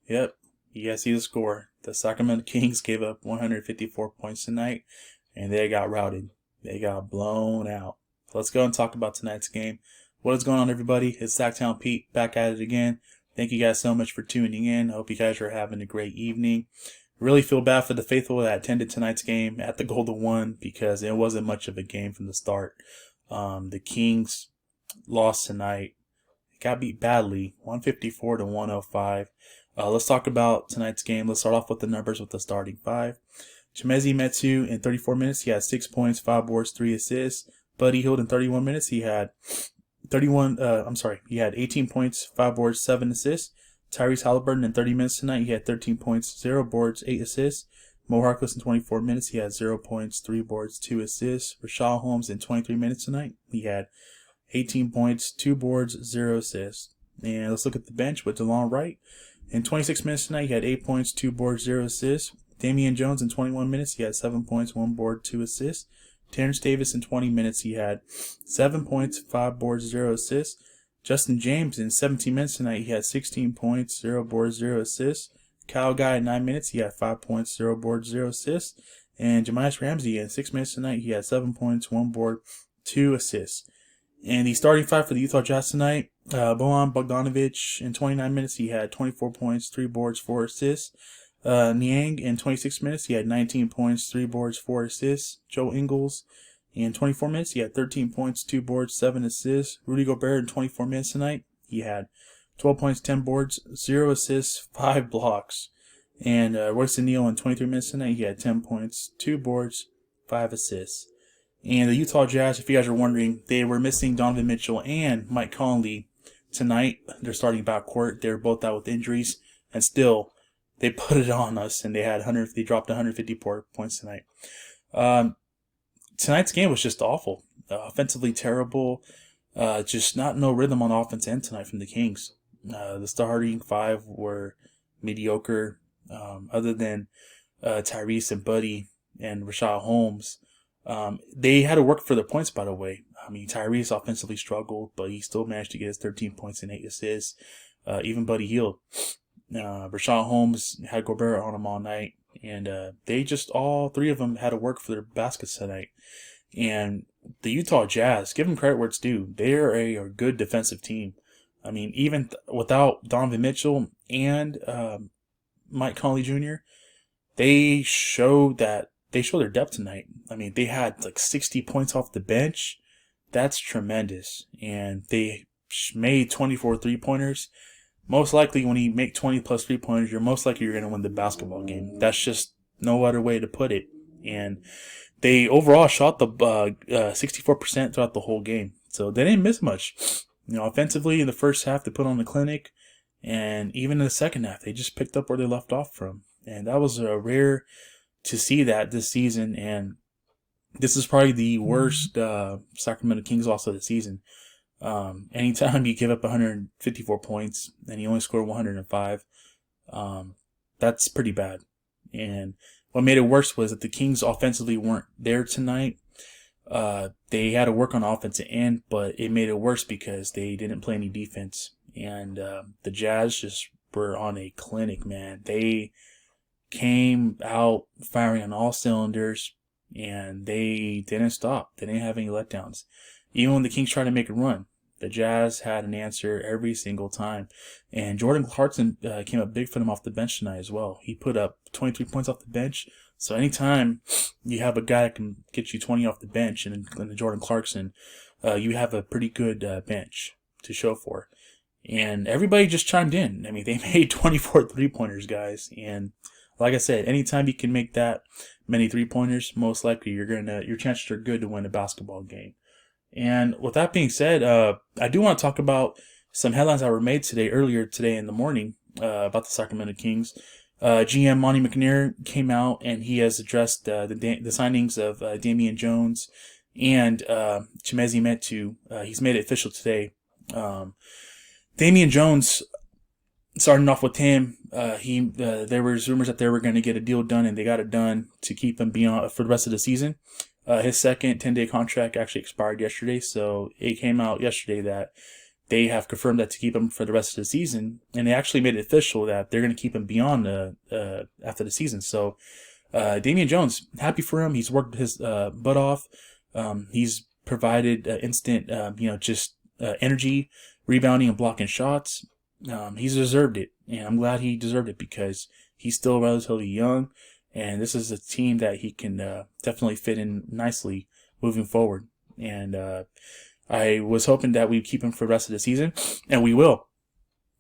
Yep, you guys see the score. The Sacramento Kings gave up 154 points tonight, and they got routed. They got blown out. Let's go and talk about tonight's game. What is going on, everybody? It's Sacktown Pete back at it again. Thank you guys so much for tuning in. I hope you guys are having a great evening. Really feel bad for the faithful that attended tonight's game at the Golden One because it wasn't much of a game from the start. The Kings lost tonight. Got beat badly, 154 to 105. Let's talk about tonight's game. Let's start off with the numbers with the starting five. Metu in 34 minutes, he had 6 points, 5 boards, 3 assists. Buddy Hield in 31 minutes, he had 18 points, 5 boards, 7 assists. Tyrese Halliburton in 30 minutes tonight, he had 13 points, 0 boards, 8 assists. Mo Harkless in 24 minutes, he had 0 points, 3 boards, 2 assists. Rashad Holmes in 23 minutes tonight, he had 18 points, 2 boards, 0 assists. And let's look at the bench with DeLon Wright. In 26 minutes tonight, he had 8 points, 2 boards, 0 assists. Metu and Jones in 21 minutes, he had 7 points, 1 board, 2 assists. Terrence Davis in 20 minutes, he had 7 points, 5 boards, 0 assists. Justin James in 17 minutes tonight, he had 16 points, 0 boards, 0 assists. Kyle Guy in 9 minutes, he had 5 points, 0 boards, 0 assists. And Jemias Ramsey in 6 minutes tonight, he had 7 points, 1 board, 2 assists. And the starting five for the Utah Jazz tonight, Bojan Bogdanovic in 29 minutes, he had 24 points, 3 boards, 4 assists. Niang in 26 minutes, he had 19 points, 3 boards, 4 assists. Joe Ingles in 24 minutes, he had 13 points, 2 boards, 7 assists. Rudy Gobert in 24 minutes tonight, he had 12 points, 10 boards, 0 assists, 5 blocks. And Royce O'Neal in 23 minutes tonight, he had 10 points, 2 boards, 5 assists. And the Utah Jazz, if you guys are wondering, they were missing Donovan Mitchell and Mike Conley tonight. They're starting backcourt. They were both out with injuries, and still they put it on us. And they dropped 154 points tonight. Tonight's game was just awful, offensively terrible. Just no rhythm on offense and tonight from the Kings. The starting five were mediocre, other than Tyrese and Buddy and Rashad Holmes. They had to work for their points, by the way. I mean, Tyrese offensively struggled, but he still managed to get his 13 points and 8 assists. Even Buddy Hield. Rashad Holmes had Gobert on him all night, and they just, all three of them had to work for their baskets tonight. And the Utah Jazz, give them credit where it's due. They're a good defensive team. I mean, even without Donovan Mitchell and Mike Conley Jr., they showed their depth tonight. I mean, they had like 60 points off the bench. That's tremendous. And they made 24 three-pointers. Most likely, when you make 20 plus three-pointers, you're going to win the basketball game. That's just no other way to put it. And they overall shot the 64% throughout the whole game. So they didn't miss much. Offensively, in the first half, they put on the clinic. And even in the second half, they just picked up where they left off from. And that was a rare to see that this season, and this is probably the worst Sacramento Kings loss of the season. Anytime you give up 154 points and you only score 105, that's pretty bad. And what made it worse was that the Kings offensively weren't there tonight. They had to work on offensive end, but it made it worse because they didn't play any defense. And the Jazz just were on a clinic, man. They came out firing on all cylinders, and they didn't stop. They didn't have any letdowns. Even when the Kings tried to make a run, the Jazz had an answer every single time. And Jordan Clarkson came up big for them off the bench tonight as well. He put up 23 points off the bench. So anytime you have a guy that can get you 20 off the bench, and in Jordan Clarkson, you have a pretty good bench to show for. And everybody just chimed in. I mean, they made 24 three-pointers, guys. And like I said, anytime you can make that many three-pointers, most likely your chances are good to win a basketball game. And with that being said, I do want to talk about some headlines that were made earlier today in the morning, about the Sacramento Kings. GM Monte McNair came out and he has addressed the signings of Metu and Jones and Metu. He's made it official today. Metu and Jones, starting off with him, there was rumors that they were going to get a deal done, and they got it done to keep him beyond for the rest of the season. His second 10-day contract actually expired yesterday, so it came out yesterday that they have confirmed that to keep him for the rest of the season, and they actually made it official that they're going to keep him beyond after the season. So Damian Jones, happy for him. He's worked his butt off. He's provided instant, energy, rebounding and blocking shots. He's deserved it, and I'm glad he deserved it because he's still relatively young, and this is a team that he can definitely fit in nicely moving forward. And I was hoping that we'd keep him for the rest of the season, and we will.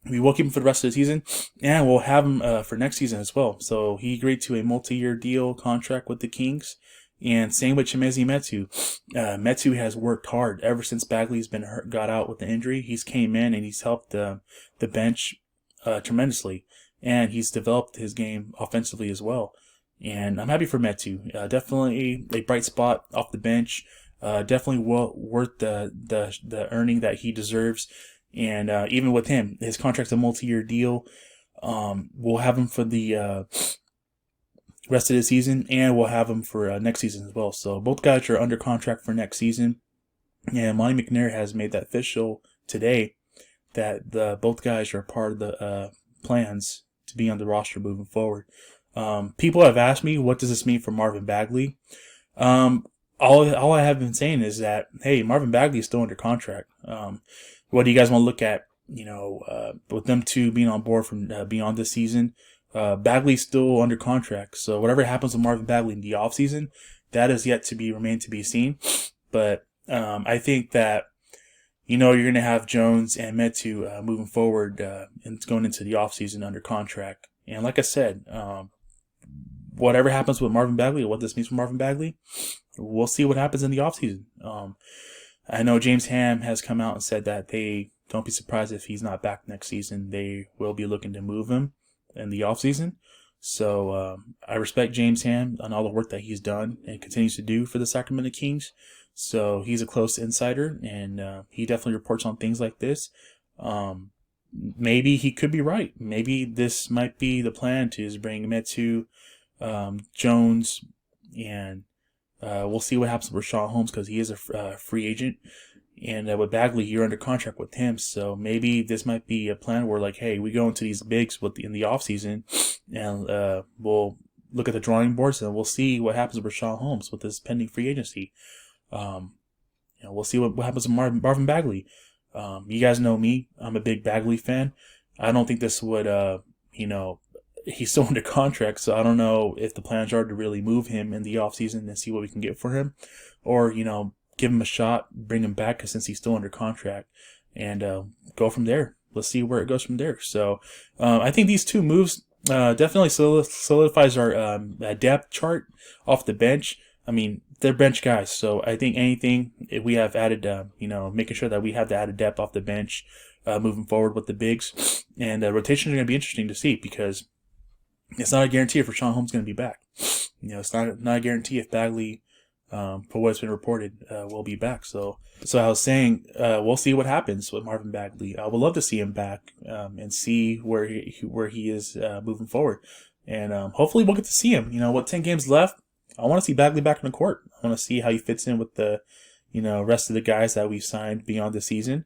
We will keep him for the rest of the season, and we'll have him for next season as well. So he agreed to a multi-year deal contract with the Kings, and same with Chimezie Metu. Metu has worked hard ever since Bagley's been hurt, got out with the injury. He's came in and he's helped the bench tremendously, and he's developed his game offensively as well. And I'm happy for Metu. Definitely a bright spot off the bench. Definitely worth the earning that he deserves. And even with him, his contract's a multi-year deal. We'll have him for the rest of the season, and we'll have him for next season as well. So both guys are under contract for next season. And Monte McNair has made that official today that both guys are part of the plans to be on the roster moving forward. People have asked me, what does this mean for Marvin Bagley? All I have been saying is that, hey, Marvin Bagley is still under contract. What do you guys want to look at? With them two being on board from beyond this season, Bagley's still under contract. So whatever happens with Marvin Bagley in the offseason, that is yet to remain to be seen. But I think that you're going to have Jones and Metu moving forward and going into the offseason under contract. And like I said, whatever happens with Marvin Bagley, or what this means for Marvin Bagley, we'll see what happens in the offseason. I know James Ham has come out and said that they don't be surprised if he's not back next season. They will be looking to move him in the offseason. So I respect James Ham on all the work that he's done and continues to do for the Sacramento Kings. So he's a close insider, and he definitely reports on things like this. Maybe he could be right. Maybe this might be the plan to is bring Metu, Jones, and we'll see what happens with Rashawn Holmes because he is a free agent. And with Bagley, you're under contract with him. So maybe this might be a plan where, like, hey, we go into these bigs in the offseason and we'll look at the drawing boards and we'll see what happens with Rashawn Holmes with his pending free agency. We'll see what happens with Marvin Bagley. You guys know me. I'm a big Bagley fan. I don't think this would, he's still under contract, so I don't know if the plans are to really move him in the offseason and see what we can get for him, or, give him a shot, bring him back since he's still under contract, and go from there. Let's see where it goes from there. So I think these two moves definitely solidifies our depth chart off the bench. I mean, they're bench guys, so I think anything, if we have added, making sure that we have the added depth off the bench moving forward with the bigs, and rotations are going to be interesting to see because it's not a guarantee if Rashawn Holmes is going to be back. It's not a guarantee if Bagley, for what's been reported, will be back. So I was saying, we'll see what happens with Marvin Bagley. I would love to see him back and see where he is moving forward, and hopefully we'll get to see him. With 10 games left, I want to see Bagley back on the court. I want to see how he fits in with the rest of the guys that we've signed beyond the season,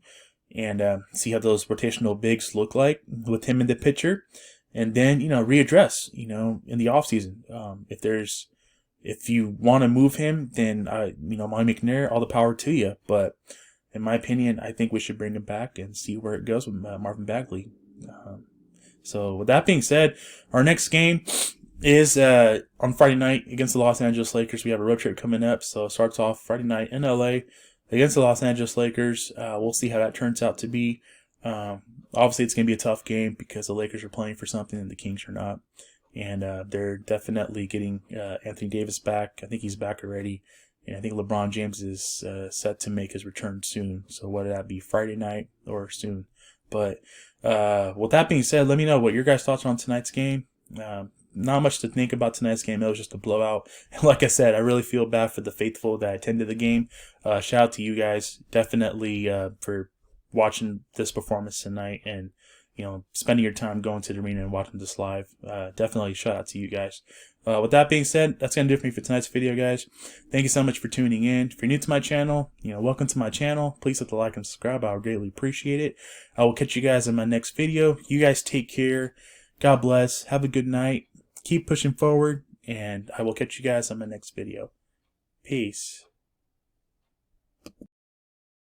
and see how those rotational bigs look like with him in the picture. And then, readdress, in the offseason. If you want to move him, then, Monte McNair, all the power to you. But in my opinion, I think we should bring him back and see where it goes with Marvin Bagley. So with that being said, our next game is on Friday night against the Los Angeles Lakers. We have a road trip coming up. So it starts off Friday night in LA against the Los Angeles Lakers. We'll see how that turns out to be. Obviously, it's going to be a tough game because the Lakers are playing for something and the Kings are not. And they're definitely getting Anthony Davis back. I think he's back already. And I think LeBron James is set to make his return soon. So whether that be Friday night or soon. But with that being said, let me know what your guys' thoughts are on tonight's game. Not much to think about tonight's game. It was just a blowout. And like I said, I really feel bad for the faithful that attended the game. Shout out to you guys. Definitely for watching this performance tonight and spending your time going to the arena and watching this live. Definitely shout out to you guys. With that being said, that's going to do it for me for tonight's video, guys. Thank you so much for tuning in. If you're new to my channel, welcome to my channel. Please hit the like and subscribe. I would greatly appreciate it. I will catch you guys in my next video. You guys take care. God bless. Have a good night. Keep pushing forward, and I will catch you guys on my next video. Peace.